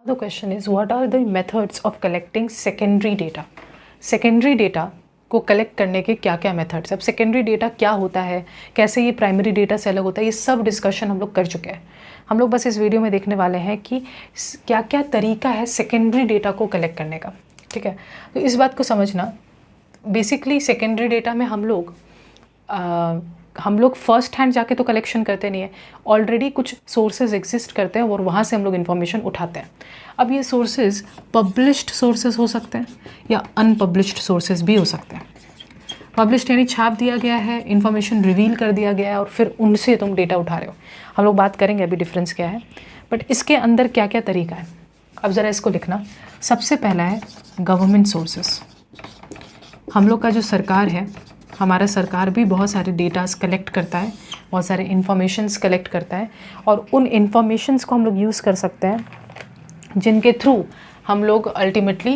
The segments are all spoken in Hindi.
The question is, what are the methods of collecting secondary data? Secondary data को कलेक्ट करने के क्या क्या मेथड्स। अब सेकेंडरी डेटा क्या होता है, कैसे ये प्राइमरी डेटा से अलग होता है, ये सब डिस्कशन हम लोग कर चुके हैं। हम लोग बस इस वीडियो में देखने वाले हैं कि क्या क्या तरीका है सेकेंडरी डेटा को कलेक्ट करने का। ठीक है, तो इस बात को समझना, बेसिकली सेकेंडरी डेटा में हम लोग फर्स्ट हैंड जाके तो कलेक्शन करते नहीं है, ऑलरेडी कुछ सोर्सेज एग्जिस्ट करते हैं और वहाँ से हम लोग इन्फॉर्मेशन उठाते हैं। अब ये सोर्सेज पब्लिश्ड सोर्सेज हो सकते हैं या अनपब्लिश्ड सोर्सेज भी हो सकते हैं। पब्लिश्ड यानी छाप दिया गया है, इन्फॉर्मेशन रिवील कर दिया गया है और फिर उनसे तुम डेटा उठा रहे हो। हम लोग बात करेंगे अभी डिफरेंस क्या है, बट इसके अंदर क्या क्या तरीका है। अब ज़रा इसको लिखना। सबसे पहला है गवर्नमेंट सोर्सेज। हम लोग का जो सरकार है, हमारा सरकार भी बहुत सारे डेटास कलेक्ट करता है, बहुत सारे इन्फॉर्मेशंस कलेक्ट करता है और उन इन्फॉर्मेशंस को हम लोग यूज़ कर सकते हैं, जिनके थ्रू हम लोग अल्टीमेटली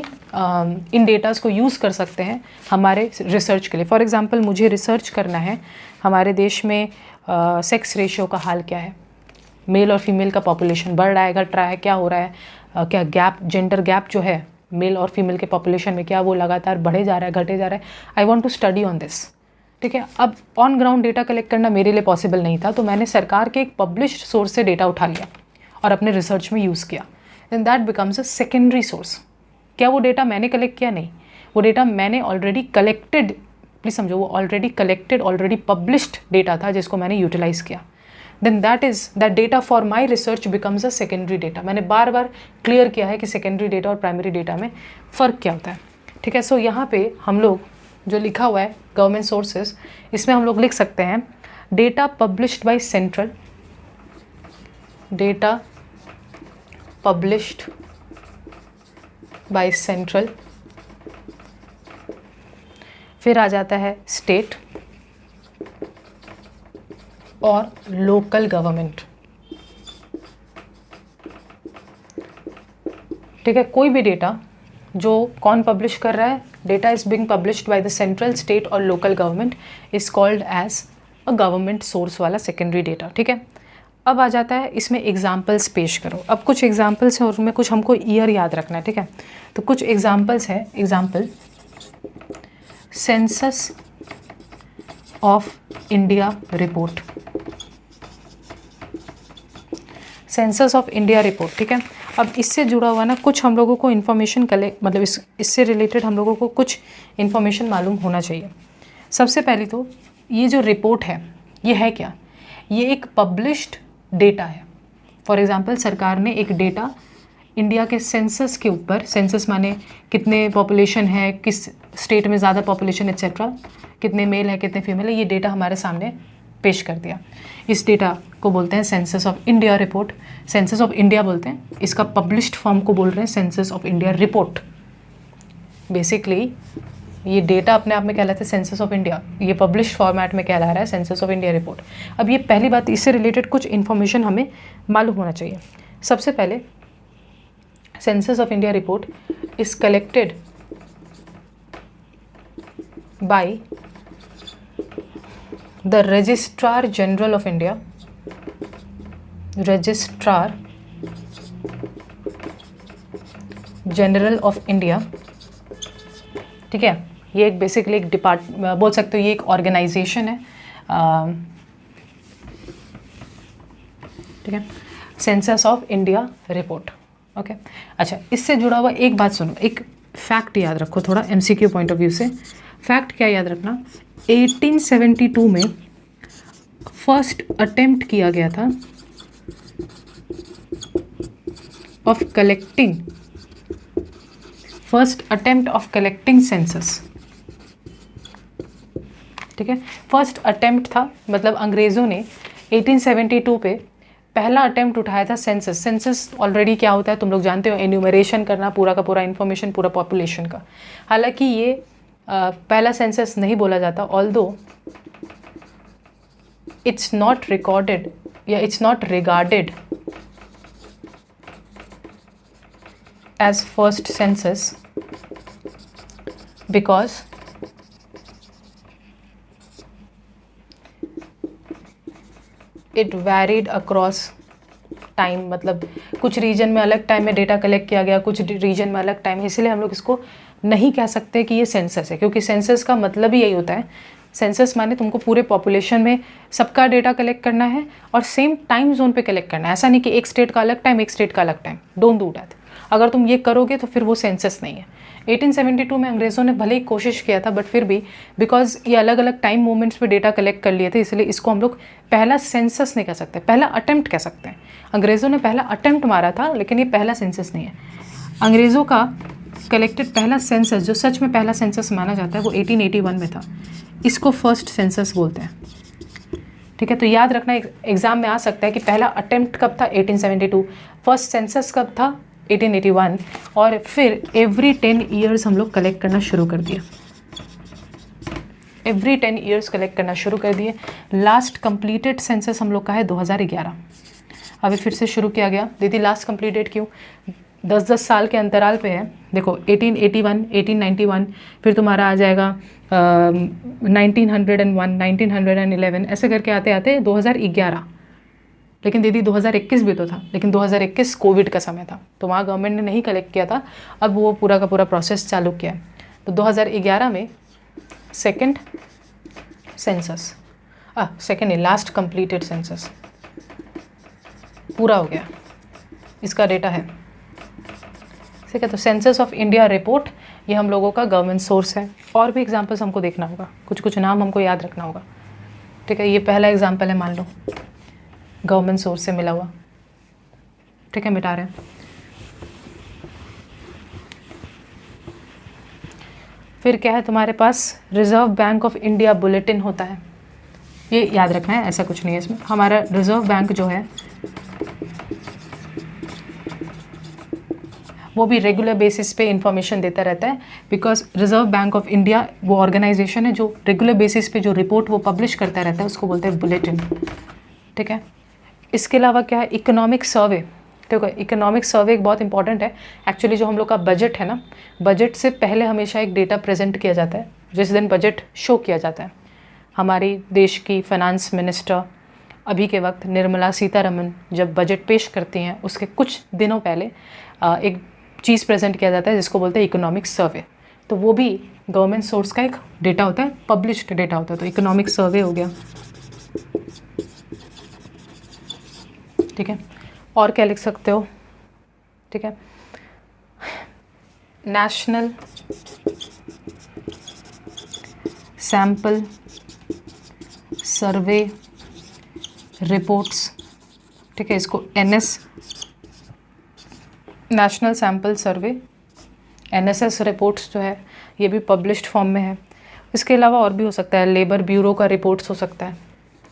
इन डेटास को यूज़ कर सकते हैं हमारे रिसर्च के लिए। फॉर एग्जांपल, मुझे रिसर्च करना है हमारे देश में सेक्स रेशियो का हाल क्या है, मेल और फीमेल का पॉपुलेशन बढ़ रहा है, घट रहा है, क्या हो रहा है, क्या गैप, जेंडर गैप जो है मेल और फीमेल के पॉपुलेशन में, क्या वो लगातार बढ़े जा रहा है, घटे जा रहा है। I want to study on this. ठीक है, अब ऑन ग्राउंड डेटा कलेक्ट करना मेरे लिए पॉसिबल नहीं था, तो मैंने सरकार के एक पब्लिश्ड सोर्स से डेटा उठा लिया और अपने रिसर्च में यूज़ किया। Then that becomes a secondary source. क्या वो डेटा मैंने कलेक्ट किया? नहीं, वो डेटा मैंने ऑलरेडी कलेक्टेड, प्लीज़ समझो, वो already collected, already published data था जिसको मैंने यूटिलाइज़ किया। Then that data for my research becomes a secondary data. मैंने बार बार क्लियर किया है कि सेकेंडरी डेटा और प्राइमरी डेटा में फ़र्क क्या होता है। ठीक है, सो यहाँ पे हम लोग जो लिखा हुआ है गवर्नमेंट सोर्सेज, इसमें हम लोग लिख सकते हैं data published by central, data published by central, फिर आ जाता है स्टेट और लोकल गवर्नमेंट। ठीक है, कोई भी डेटा जो कौन पब्लिश कर रहा है, data is being published by the central, state और local government, is called as a government source वाला सेकेंडरी डेटा। ठीक है, अब आ जाता है इसमें एग्जाम्पल्स पेश करो। अब कुछ एग्जाम्पल्स हैं और उनमें कुछ हमको ईयर याद रखना है। ठीक है, तो कुछ एग्जाम्पल्स हैं। Example, census of India report, census of India report. ठीक है, अब इससे जुड़ा हुआ ना कुछ हम लोगों को इन्फॉर्मेशन कलेक्ट, मतलब इससे रिलेटेड हम लोगों को कुछ इन्फॉर्मेशन मालूम होना चाहिए। सबसे पहले तो ये जो रिपोर्ट है, ये है क्या? ये एक पब्लिश्ड डेटा है। फॉर एग्जांपल, सरकार ने एक डेटा इंडिया के सेंसस के ऊपर, सेंसस माने कितने पॉपुलेशन है, किस स्टेट में ज़्यादा पॉपुलेशन एक्सेट्रा, कितने मेल है, कितने फीमेल है, ये डेटा हमारे सामने पेश कर दिया। इस डेटा को बोलते हैं census of India report. Census of India बोलते हैं, इसका पब्लिश्ड फॉर्म को बोल रहे हैं census of India report. Basically ये डेटा अपने आप में कहलाता है सेंसस ऑफ इंडिया, ये पब्लिश्ड फॉर्मेट में कहला रहा है सेंसस ऑफ इंडिया रिपोर्ट। अब ये पहली बात, इससे रिलेटेड कुछ इन्फॉर्मेशन हमें मालूम होना चाहिए। सबसे पहले, census of India report is collected by the registrar general of India, registrar general of India. ठीक है, ये एक बेसिकली एक बोल सकते हो, ये एक ऑर्गेनाइजेशन है। ठीक है, census of India report. Okay, अच्छा, इससे जुड़ा हुआ एक बात सुनो, एक फैक्ट याद रखो थोड़ा एमसीक्यू पॉइंट ऑफ व्यू से। फैक्ट क्या याद रखना, 1872 में फर्स्ट अटेम्प्ट किया गया था of collecting, first attempt of collecting census. ठीक है, फर्स्ट अटेम्प्ट था, मतलब अंग्रेज़ों ने 1872 पे पहला अटेम्प्ट उठाया था सेंसस। सेंसस ऑलरेडी क्या होता है तुम लोग जानते हो, एन्यूमरेशन करना पूरा का पूरा इन्फॉर्मेशन पूरा पॉपुलेशन का। हालांकि ये पहला सेंसस नहीं बोला जाता, ऑल्दो इट्स नॉट रिकॉर्डेड या it's not regarded as first census because it varied across time, मतलब कुछ रीजन में अलग टाइम में डेटा कलेक्ट किया गया, कुछ रीजन में अलग टाइम, इसलिए हम लोग इसको नहीं कह सकते कि ये सेंसस है, क्योंकि सेंसस का मतलब ही यही होता है। सेंसस माने तुमको पूरे पॉपुलेशन में सबका डेटा कलेक्ट करना है और सेम टाइम जोन पे कलेक्ट करना है। ऐसा नहीं कि एक स्टेट का अलग टाइम, एक स्टेट का अलग टाइम, डोंट डू दैट। अगर तुम ये करोगे तो फिर वो सेंसस नहीं है। 1872 में अंग्रेज़ों ने भले ही कोशिश किया था, बट फिर भी बिकॉज ये अलग अलग टाइम मोमेंट्स पे डेटा कलेक्ट कर लिए थे, इसलिए इसको हम लोग पहला सेंसस नहीं कह सकते, पहला अटेम्प्ट कह सकते हैं। अंग्रेज़ों ने पहला अटेम्प्ट मारा था, लेकिन ये पहला सेंसस नहीं है। अंग्रेज़ों का कलेक्टेड पहला सेंसस, जो सच में पहला सेंसस माना जाता है, वो 1881 में था। इसको फर्स्ट सेंसस बोलते हैं, ठीक है। तो याद रखना, एग्जाम में आ सकता है कि पहला अटेम्प्ट कब था, 1872, फर्स्ट सेंसस कब था, 1881, और फिर एवरी 10 ईयर्स हम लोग कलेक्ट करना शुरू कर दिए, एवरी 10 ईयर्स कलेक्ट करना शुरू कर दिए। लास्ट कंप्लीटेड सेंसस हम लोग का है 2011, अभी फिर से शुरू किया गया। दीदी लास्ट कंप्लीटेड क्यों, 10-10 साल के अंतराल पे है। देखो 1881, 1891, फिर तुम्हारा आ जाएगा 1901, 1911, ऐसे करके आते आते 2011। लेकिन दीदी 2021 भी तो था, लेकिन 2021 कोविड का समय था, तो वहाँ गवर्नमेंट ने नहीं कलेक्ट किया था, अब वो पूरा का पूरा प्रोसेस चालू किया है। तो 2011 में second census, second last completed census पूरा हो गया, इसका डेटा है, ठीक है। तो सेंसस ऑफ इंडिया रिपोर्ट, ये हम लोगों का गवर्नमेंट सोर्स है। और भी एग्जांपल्स हमको देखना होगा, कुछ कुछ नाम हमको याद रखना होगा, ठीक है। ये पहला एग्जांपल है, मान लो गवर्नमेंट सोर्स से मिला हुआ, ठीक है, मिटा रहे हैं। फिर क्या है तुम्हारे पास, Reserve Bank of India bulletin होता है, ये याद रखना है, ऐसा कुछ नहीं है इसमें। हमारा रिजर्व बैंक जो है वो भी रेगुलर बेसिस पे इंफॉर्मेशन देता रहता है, because reserve Bank of India वो ऑर्गेनाइजेशन है जो रेगुलर बेसिस पे जो रिपोर्ट वो पब्लिश करता रहता है, उसको बोलते हैं बुलेटिन, ठीक है। इसके अलावा क्या है, इकोनॉमिक सर्वे, ठीक है। इकोनॉमिक सर्वे एक बहुत इंपॉर्टेंट है एक्चुअली। जो हम लोग का बजट है ना, बजट से पहले हमेशा एक डेटा प्रेजेंट किया जाता है, जिस दिन बजट शो किया जाता है। हमारी देश की फाइनेंस मिनिस्टर अभी के वक्त निर्मला सीतारमन जब बजट पेश करती हैं, उसके कुछ दिनों पहले एक चीज़ प्रेजेंट किया जाता है जिसको बोलते हैं इकोनॉमिक सर्वे। तो वो भी गवर्नमेंट सोर्स का एक डेटा होता है, पब्लिश्ड डेटा होता है। तो इकोनॉमिक सर्वे हो गया, ठीक है। और क्या लिख सकते हो, ठीक है, नेशनल सैंपल सर्वे रिपोर्ट्स, ठीक है, इसको NS, national sample survey, NSS reports जो है ये भी पब्लिश्ड फॉर्म में है। इसके अलावा और भी हो सकता है, लेबर ब्यूरो का रिपोर्ट्स हो सकता है।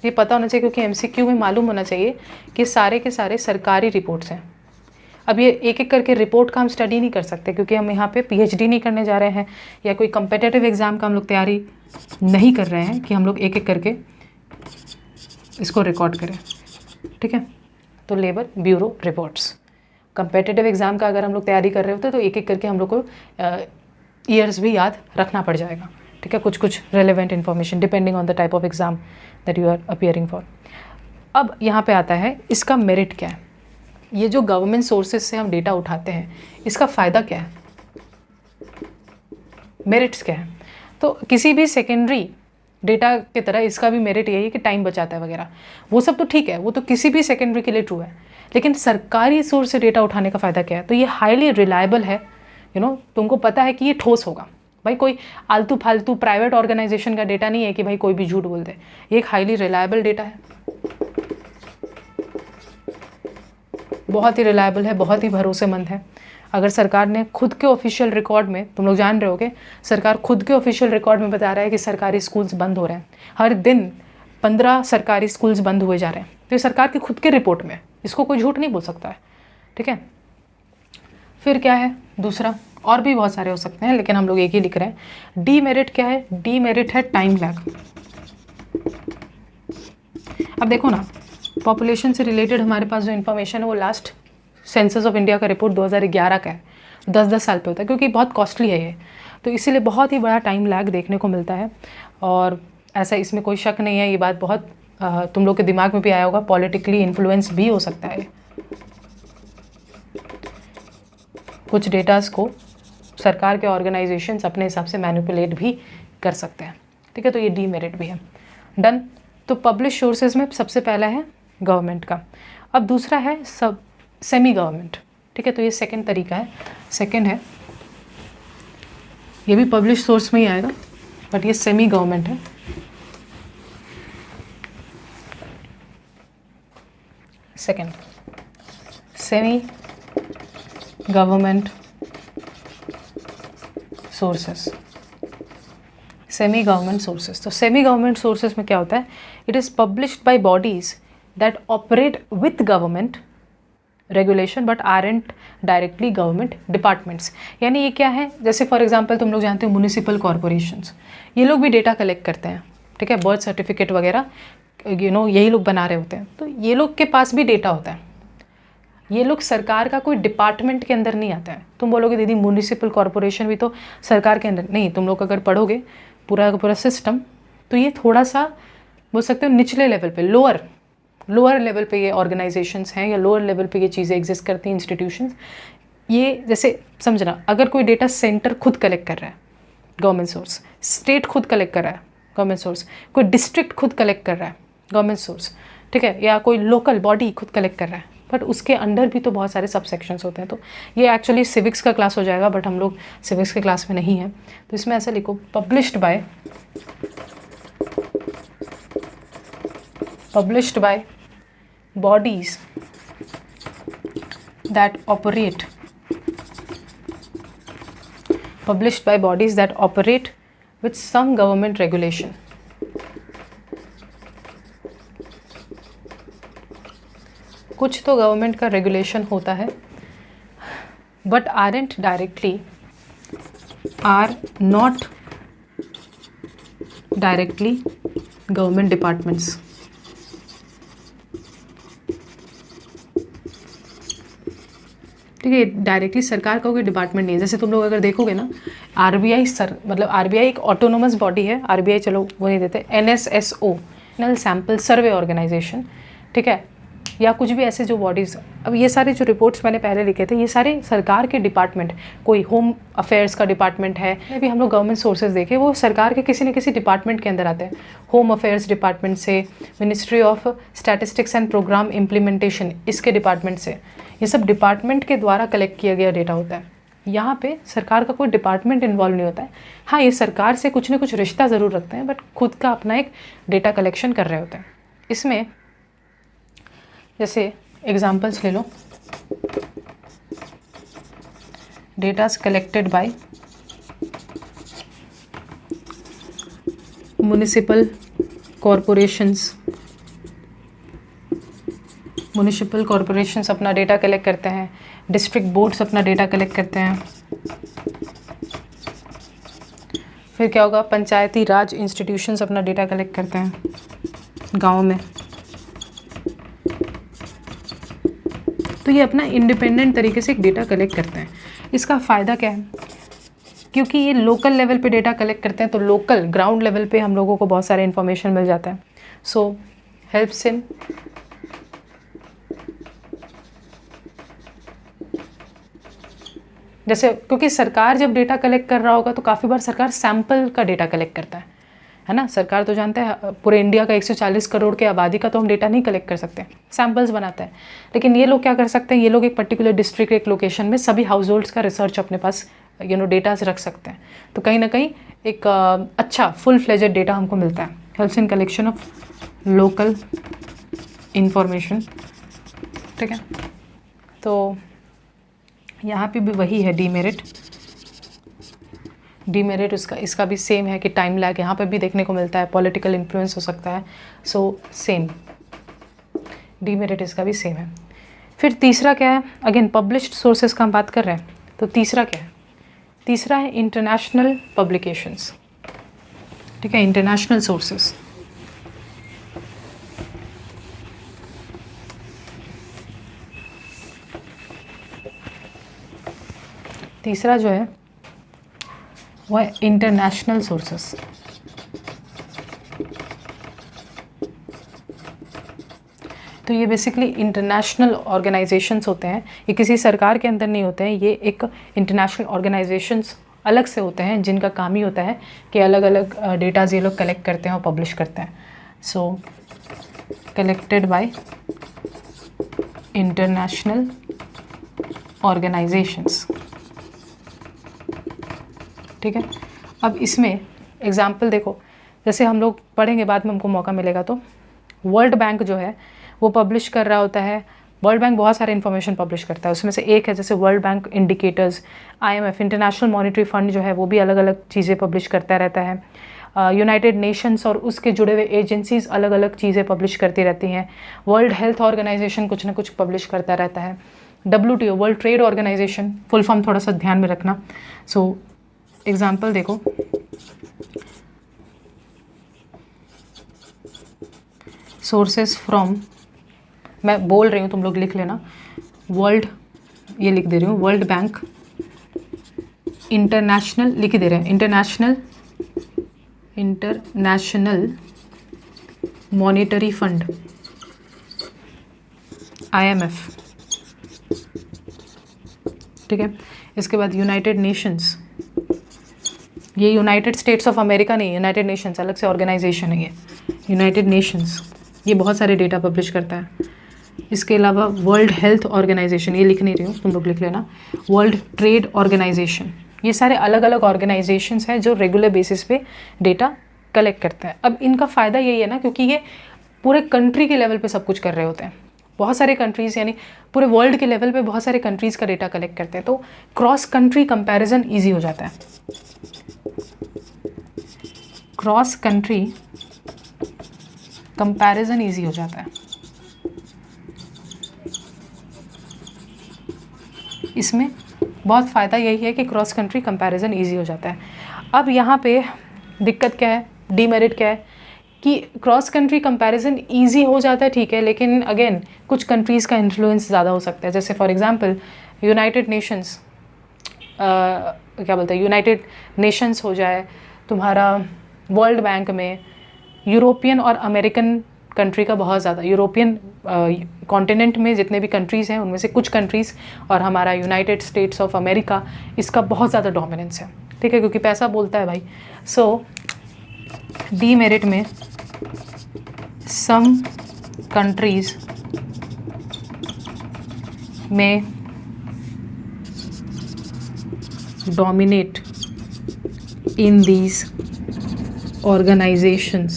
ये पता होना चाहिए क्योंकि एमसीक्यू में मालूम होना चाहिए कि सारे के सारे सरकारी रिपोर्ट्स हैं। अब ये एक एक करके रिपोर्ट का हम स्टडी नहीं कर सकते, क्योंकि हम यहाँ पे पीएचडी नहीं करने जा रहे हैं या कोई कम्पिटिटिव एग्ज़ाम का हम लोग तैयारी नहीं कर रहे हैं कि हम लोग एक एक करके इसको रिकॉर्ड करें, ठीक है। तो labour bureau reports, competitive exam का अगर हम लोग तैयारी कर रहे होते तो एक एक करके हम लोग को ईयर्स भी याद रखना पड़ जाएगा, ठीक है। कुछ कुछ relevant information depending on the type of exam that you are appearing for. अब यहाँ पे आता है इसका मेरिट क्या है। ये जो गवर्नमेंट सोर्सेज से हम डेटा उठाते हैं, इसका फ़ायदा क्या है, मेरिट्स क्या है। तो किसी भी सेकेंडरी डेटा की तरह इसका भी मेरिट यही है कि टाइम बचाता है वगैरह, वो सब तो ठीक है, वो तो किसी भी सेकेंडरी के लिए ट्रू है। लेकिन सरकारी सोर्स से डेटा उठाने का फ़ायदा क्या है, तो ये हाईली रिलायबल है, तुमको पता है कि ये ठोस होगा। भाई कोई आलतू फालतू प्राइवेट ऑर्गेनाइजेशन का डेटा नहीं है कि भाई कोई भी झूठ बोल दे, ये एक हाईली रिलायबल डेटा है, बहुत ही रिलायबल है, बहुत ही भरोसेमंद है। अगर सरकार ने खुद के ऑफिशियल रिकॉर्ड में, तुम लोग जान रहे होगे, सरकार खुद के ऑफिशियल रिकॉर्ड में बता रहा है कि सरकारी स्कूल्स बंद हो रहे हैं, हर दिन 15 सरकारी स्कूल्स बंद हुए जा रहे हैं, तो ये सरकार की खुद के रिपोर्ट में, इसको कोई झूठ नहीं बोल सकता है, ठीक है। फिर क्या है दूसरा, और भी बहुत सारे हो सकते हैं लेकिन हम लोग एक ही लिख रहे हैं। डीमेरिट क्या है, डीमेरिट है टाइम लैग। अब देखो ना, पॉपुलेशन से रिलेटेड हमारे पास जो इन्फॉर्मेशन है वो लास्ट सेंसस ऑफ इंडिया का रिपोर्ट 2011 का है, 10-10 साल पे होता है, क्योंकि बहुत कॉस्टली है ये, तो इसीलिए बहुत ही बड़ा टाइम लैग देखने को मिलता है। और ऐसा इसमें कोई शक नहीं है, ये बात बहुत तुम लोग के दिमाग में भी आया होगा, पॉलिटिकली इन्फ्लुएंस भी हो सकता है, कुछ डेटास को सरकार के ऑर्गेनाइजेशंस अपने हिसाब से मैनिपुलेट भी कर सकते हैं, ठीक है, तो ये डीमेरिट भी है। डन। तो पब्लिश सोर्सेज में सबसे पहला है गवर्नमेंट का। अब दूसरा है सब सेमी गवर्नमेंट, ठीक है, तो ये सेकंड तरीका है। सेकंड है, ये भी पब्लिश सोर्स में ही आएगा बट ये सेमी गवर्नमेंट है। Second, semi government sources. Semi government sources, तो सेमी गवर्नमेंट सोर्सेस में क्या होता है, it is published by bodies that operate with government regulation but aren't directly government departments. यानी ये क्या है, जैसे फॉर एग्जांपल तुम लोग जानते हो म्यूनिसिपल कॉरपोरेशंस, ये लोग भी डेटा कलेक्ट करते हैं, ठीक है, बर्थ सर्टिफिकेट वगैरह यही लोग बना रहे होते हैं, तो ये लोग के पास भी डेटा होता है। ये लोग सरकार का कोई डिपार्टमेंट के अंदर नहीं आता है। तुम बोलोगे दीदी म्यूनिसिपल कॉरपोरेशन भी तो सरकार के अंदर नहीं, तुम लोग अगर पढ़ोगे पूरा का पूरा सिस्टम तो ये थोड़ा सा बोल सकते हो निचले लेवल पे, लोअर लेवल पे ये ऑर्गेनाइजेशंस हैं या लोअर लेवल पे ये चीज़ें एग्जिस्ट करती हैं, इंस्टीट्यूशंस। ये जैसे समझना, अगर कोई डेटा सेंटर खुद कलेक्ट कर रहा है गवर्नमेंट सोर्स, स्टेट खुद कलेक्ट कर रहा है गवर्नमेंट सोर्स, कोई डिस्ट्रिक्ट खुद कलेक्ट कर रहा है गवर्नमेंट सोर्स, ठीक है, या कोई लोकल बॉडी खुद कलेक्ट कर रहा है, बट उसके अंडर भी तो बहुत सारे सब सेक्शंस होते हैं। तो ये एक्चुअली सिविक्स का क्लास हो जाएगा बट हम लोग सिविक्स के क्लास में नहीं है, तो इसमें ऐसा लिखो, published by bodies that operate with some government regulation. कुछ तो गवर्नमेंट का रेगुलेशन होता है but are not directly government departments. ठीक है, डायरेक्टली सरकार का कोई डिपार्टमेंट नहीं है। जैसे तुम लोग अगर देखोगे ना, आरबीआई मतलब आरबीआई एक ऑटोनोमस बॉडी है, आरबीआई चलो वो नहीं देते, एनएसएसओ नेशनल सैम्पल सर्वे ऑर्गेनाइजेशन, ठीक है, या कुछ भी ऐसे जो बॉडीज़। अब ये सारे जो रिपोर्ट्स मैंने पहले लिखे थे ये सारे सरकार के डिपार्टमेंट, कोई होम अफेयर्स का डिपार्टमेंट है, अभी हम लोग गवर्नमेंट सोर्सेज देखे वो सरकार के किसी न किसी डिपार्टमेंट के अंदर आते हैं। होम अफेयर्स डिपार्टमेंट से, ministry of statistics and programme implementation इसके डिपार्टमेंट से, ये सब डिपार्टमेंट के द्वारा कलेक्ट किया गया डेटा होता है। यहाँ पे सरकार का कोई डिपार्टमेंट इन्वॉल्व नहीं होता है। हाँ, ये सरकार से कुछ न कुछ रिश्ता ज़रूर रखते हैं बट खुद का अपना एक डेटा कलेक्शन कर रहे होते हैं। इसमें जैसे एग्जांपल्स ले लो, datas collected by municipal corporations अपना डेटा कलेक्ट करते हैं, डिस्ट्रिक्ट बोर्ड्स अपना डेटा कलेक्ट करते हैं, फिर क्या होगा, पंचायती राज इंस्टीट्यूशंस अपना डेटा कलेक्ट करते हैं गाँव में। तो ये अपना इंडिपेंडेंट तरीके से एक डेटा कलेक्ट करते हैं। इसका फ़ायदा क्या है, क्योंकि ये लोकल लेवल पे डेटा कलेक्ट करते हैं तो लोकल ग्राउंड लेवल पे हम लोगों को बहुत सारे इन्फॉर्मेशन मिल जाता है। सो हेल्प्स इन जैसे, क्योंकि सरकार जब डेटा कलेक्ट कर रहा होगा तो काफ़ी बार सरकार सैंपल का डेटा कलेक्ट करता है ना। सरकार तो जानते हैं पूरे इंडिया का 140 करोड़ के आबादी का तो हम डेटा नहीं कलेक्ट कर सकते, सैंपल्स बनाते हैं। लेकिन ये लोग क्या कर सकते हैं, ये लोग एक पर्टिकुलर डिस्ट्रिक्ट, एक लोकेशन में सभी हाउस होल्ड्स का रिसर्च अपने पास डेटाज रख सकते हैं। तो कहीं ना कहीं एक अच्छा फुल फ्लेजेड डेटा हमको मिलता है। Helps in collection of local information, ठीक है। तो यहाँ पे भी वही है डीमेरिट इसका भी सेम है कि टाइम लैग यहाँ पे भी देखने को मिलता है, पॉलिटिकल इन्फ्लुएंस हो सकता है। सो सेम डीमेरिट इसका भी सेम है। फिर तीसरा क्या है, अगेन पब्लिश्ड सोर्सेज का हम बात कर रहे हैं, तो तीसरा क्या है, तीसरा है इंटरनेशनल पब्लिकेशंस, ठीक है, इंटरनेशनल सोर्सेज। तीसरा जो है वो है इंटरनेशनल सोर्सेस। तो ये बेसिकली इंटरनेशनल ऑर्गेनाइजेशंस होते हैं, ये किसी सरकार के अंदर नहीं होते हैं, ये एक इंटरनेशनल ऑर्गेनाइजेशंस अलग से होते हैं जिनका काम ही होता है कि अलग अलग डेटाज ये लोग कलेक्ट करते हैं और पब्लिश करते हैं. सो कलेक्टेड बाय इंटरनेशनल ऑर्गेनाइजेशंस. ठीक है. अब इसमें एग्जाम्पल देखो, जैसे हम लोग पढ़ेंगे बाद में, हमको मौका मिलेगा तो वर्ल्ड बैंक जो है वो पब्लिश कर रहा होता है. वर्ल्ड बैंक बहुत सारे इन्फॉर्मेशन पब्लिश करता है, उसमें से एक है जैसे world bank indicators. IMF international monetary fund जो है वो भी अलग अलग चीज़ें पब्लिश करता रहता है. यूनाइटेड नेशंस और उसके जुड़े हुए एजेंसीज अलग अलग चीज़ें पब्लिश करती रहती हैं. वर्ल्ड हेल्थ ऑर्गेनाइजेशन कुछ ना कुछ पब्लिश करता रहता है. WTO world trade organisation, full form थोड़ा सा ध्यान में रखना. सो एग्जाम्पल देखो, सोर्सेस फ्रॉम, मैं बोल रही हूँ तुम लोग लिख लेना. वर्ल्ड, ये लिख दे रही हूँ, वर्ल्ड बैंक, इंटरनेशनल लिख दे रहे हैं, इंटरनेशनल मॉनेटरी फंड IMF. ठीक है. इसके बाद यूनाइटेड नेशंस, ये यूनाइटेड स्टेट्स ऑफ अमेरिका नहीं, यूनाइटेड नेशंस अलग से ऑर्गेनाइजेशन है ये. यूनाइटेड नेशंस ये बहुत सारे डेटा पब्लिश करता है. इसके अलावा वर्ल्ड हेल्थ ऑर्गेनाइजेशन, ये लिख नहीं रही हूँ, तुम लोग लिख लेना. वर्ल्ड ट्रेड ऑर्गेनाइजेशन, ये सारे अलग अलग ऑर्गेनाइजेशंस हैं जो रेगुलर बेसिस पे डेटा कलेक्ट करते हैं. अब इनका फ़ायदा यही है ना, क्योंकि ये पूरे कंट्री के लेवल पे सब कुछ कर रहे होते हैं. बहुत सारे कंट्रीज़, यानी पूरे वर्ल्ड के लेवल पे बहुत सारे कंट्रीज़ का डेटा कलेक्ट करते हैं, तो क्रॉस कंट्री कंपैरिजन ईजी हो जाता है. क्रॉस कंट्री कंपैरिजन ईजी हो जाता है. इसमें बहुत फ़ायदा यही है कि क्रॉस कंट्री कंपैरिजन ईजी हो जाता है. अब यहाँ पे दिक्कत क्या है, डीमेरिट क्या है कि क्रॉस कंट्री कंपैरिजन ईजी हो जाता है, ठीक है, लेकिन अगेन कुछ कंट्रीज़ का इन्फ्लुएंस ज़्यादा हो सकता है. जैसे फॉर एग्जांपल यूनाइटेड नेशंस, क्या बोलते हैं, यूनाइटेड नेशंस हो जाए तुम्हारा वर्ल्ड बैंक में, यूरोपियन और अमेरिकन कंट्री का बहुत ज़्यादा, यूरोपियन कॉन्टिनेंट में जितने भी कंट्रीज़ हैं उनमें से कुछ कंट्रीज़, और हमारा यूनाइटेड स्टेट्स ऑफ अमेरिका, इसका बहुत ज़्यादा डोमिनेंस है. ठीक है, क्योंकि पैसा बोलता है भाई. सो डीमेरिट में सम कंट्रीज़ में dominate in these organizations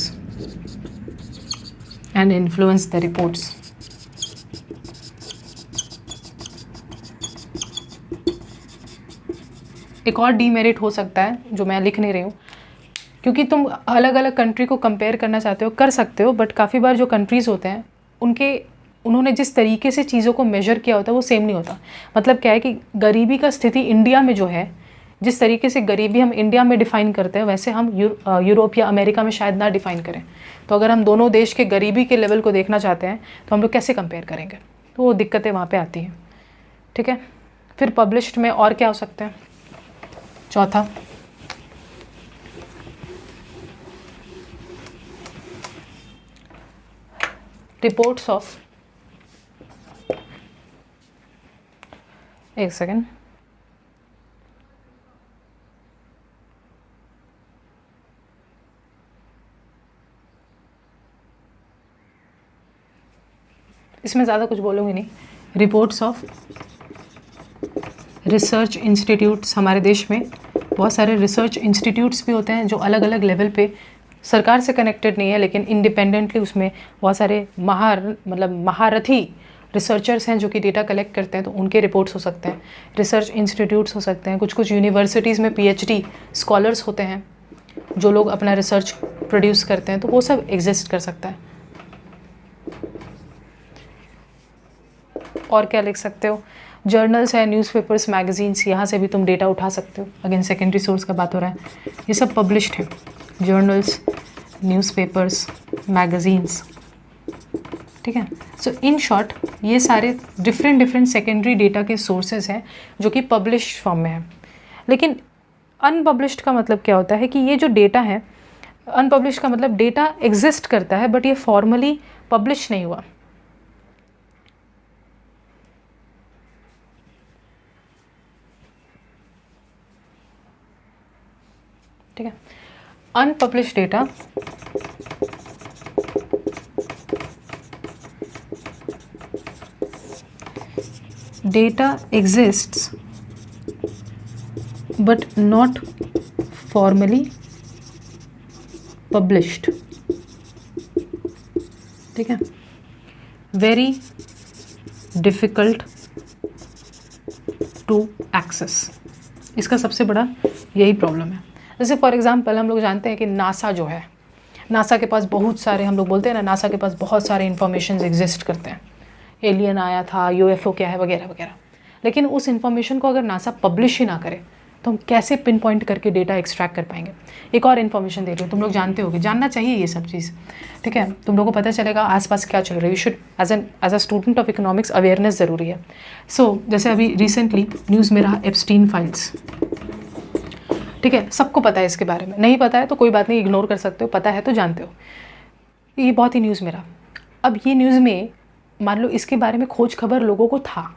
and influence the reports. एक और डीमेरिट हो सकता है जो मैं लिख नहीं रही हूँ, क्योंकि तुम अलग अलग कंट्री को कंपेयर करना चाहते हो, कर सकते हो, बट काफ़ी बार जो कंट्रीज़ होते हैं उन्होंने जिस तरीके से चीज़ों को मेजर किया होता है वो सेम नहीं होता. मतलब क्या है कि गरीबी का स्थिति इंडिया में जो है, जिस तरीके से गरीबी हम इंडिया में डिफ़ाइन करते हैं वैसे हम यूरोप या अमेरिका में शायद ना डिफ़ाइन करें. तो अगर हम दोनों देश के गरीबी के लेवल को देखना चाहते हैं तो हम लोग कैसे कंपेयर करेंगे, तो वो दिक्कतें वहाँ पे आती हैं. ठीक है. फिर पब्लिश्ड में और क्या हो सकते हैं, चौथा रिपोर्ट्स ऑफ, एक सेकेंड, इसमें ज़्यादा कुछ बोलूँगी नहीं. रिपोर्ट्स ऑफ रिसर्च इंस्टीट्यूट्स, हमारे देश में बहुत सारे रिसर्च इंस्टीट्यूट्स भी होते हैं जो अलग अलग लेवल पे सरकार से कनेक्टेड नहीं है, लेकिन इंडिपेंडेंटली उसमें बहुत सारे महारथी रिसर्चर्स हैं जो कि डेटा कलेक्ट करते हैं, तो उनके रिपोर्ट्स हो सकते हैं. रिसर्च इंस्टीट्यूट्स हो सकते हैं. कुछ यूनिवर्सिटीज़ में PhD स्कॉलर्स होते हैं जो लोग अपना रिसर्च प्रोड्यूस करते हैं, तो वो सब एग्जिस्ट कर सकता है. और क्या लिख सकते हो, जर्नल्स है, न्यूज़पेपर्स, मैगजीन्स, यहाँ से भी तुम डेटा उठा सकते हो. अगेन सेकेंडरी सोर्स का बात हो रहा है, ये सब पब्लिश्ड है. Journals, newspapers, magazines. ठीक है. सो इन शॉर्ट ये सारे डिफरेंट सेकेंडरी डेटा के सोर्सेज हैं जो कि पब्लिश्ड फॉर्म में है. लेकिन अनपब्लिश्ड का मतलब क्या होता है कि ये जो डेटा है, अनपब्लिश्ड का मतलब डेटा एग्जिस्ट करता है बट ये फॉर्मली पब्लिश नहीं हुआ. ठीक है। Unpublished data data exists but not formally published, ठीक है। वेरी डिफ़िकल्ट टू एक्सेस, इसका सबसे बड़ा यही प्रॉब्लम है। जैसे फॉर एग्जांपल हम लोग जानते हैं कि नासा जो है, नासा के पास बहुत सारे, हम लोग बोलते हैं ना, नासा के पास बहुत सारे इन्फॉर्मेशन एग्जिस्ट करते हैं, एलियन आया था, यूएफओ क्या है, वगैरह वगैरह। लेकिन उस इन्फॉर्मेशन को अगर नासा पब्लिश ही ना करे तो हम कैसे पिन पॉइंट करके डेटा एक्सट्रैक्ट कर पाएंगे। एक और इन्फॉर्मेशन दे रही हूँ, तुम लोग जानते होगे, जानना चाहिए ये सब चीज़, ठीक है। तुम लोगों को पता चलेगा आसपास क्या चल रहा है। You should as a student of economics awareness ज़रूरी है। सो जैसे अभी रिसेंटली न्यूज़ में रहा एप्स्टीन फाइल्स, ठीक है। सबको पता है इसके बारे में, नहीं पता है तो कोई बात नहीं, इग्नोर कर सकते हो, पता है तो जानते हो। ये बहुत ही न्यूज़ में रहा। अब ये न्यूज़ में मान लो इसके बारे में खोज खबर लोगों को था,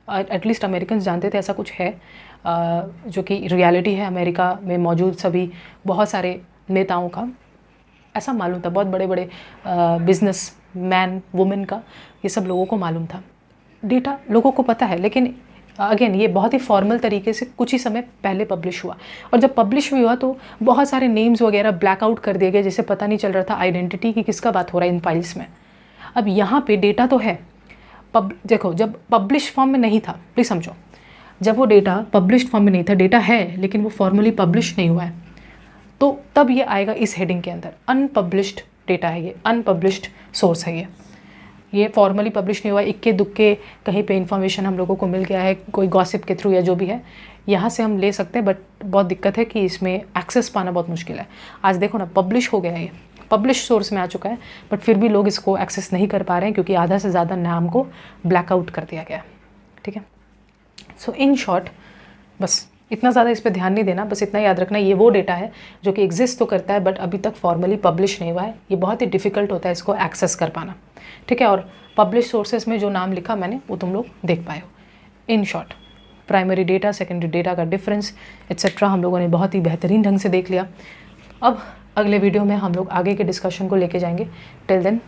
एटलीस्ट अमेरिकन जानते थे ऐसा कुछ है, जो कि रियलिटी है। अमेरिका में मौजूद सभी बहुत सारे नेताओं का ऐसा मालूम था, बहुत बड़े बड़े बिजनेस मैन वुमेन का, ये सब लोगों को मालूम था। डेटा लोगों को पता है, लेकिन अगेन ये बहुत ही फॉर्मल तरीके से कुछ ही समय पहले पब्लिश हुआ, और जब पब्लिश भी हुआ तो बहुत सारे नेम्स वगैरह ब्लैकआउट कर दिए गए, जिससे पता नहीं चल रहा था आइडेंटिटी की किसका बात हो रहा है इन फाइल्स में। अब यहाँ पे डेटा तो है, देखो जब पब्लिश फॉर्म में नहीं था, प्लीज़ समझो, जब वो डेटा पब्लिश्ड फॉर्म में नहीं था, डेटा है लेकिन वो फॉर्मली पब्लिश नहीं हुआ है, तो तब ये आएगा इस हेडिंग के अंदर, अनपब्लिश्ड डेटा है ये, अनपब्लिश्ड सोर्स है ये फॉर्मली पब्लिश नहीं हुआ, इक्के दुक्के कहीं पे इन्फॉर्मेशन हम लोगों को मिल गया है, कोई गॉसिप के थ्रू या जो भी है, यहाँ से हम ले सकते हैं, बट बहुत दिक्कत है कि इसमें एक्सेस पाना बहुत मुश्किल है। आज देखो ना, पब्लिश हो गया है, ये पब्लिश सोर्स में आ चुका है, बट फिर भी लोग इसको एक्सेस नहीं कर पा रहे हैं क्योंकि आधा से ज़्यादा नाम को ब्लैकआउट कर दिया गया, ठीक है। सो इन शॉर्ट बस इतना ज़्यादा इस पर ध्यान नहीं देना, बस इतना याद रखना, ये वो डेटा है जो कि एग्जिस्ट तो करता है बट अभी तक फॉर्मली पब्लिश नहीं हुआ है। ये बहुत ही डिफ़िकल्ट होता है इसको एक्सेस कर पाना, ठीक है। और पब्लिश सोर्सेज में जो नाम लिखा मैंने वो तुम लोग देख पाए हो। In short primary data, secondary data का डिफरेंस एट्सेट्रा हम लोगों ने बहुत ही बेहतरीन ढंग से देख लिया। अब अगले वीडियो में हम लोग आगे के डिस्कशन को लेके जाएंगे। Till then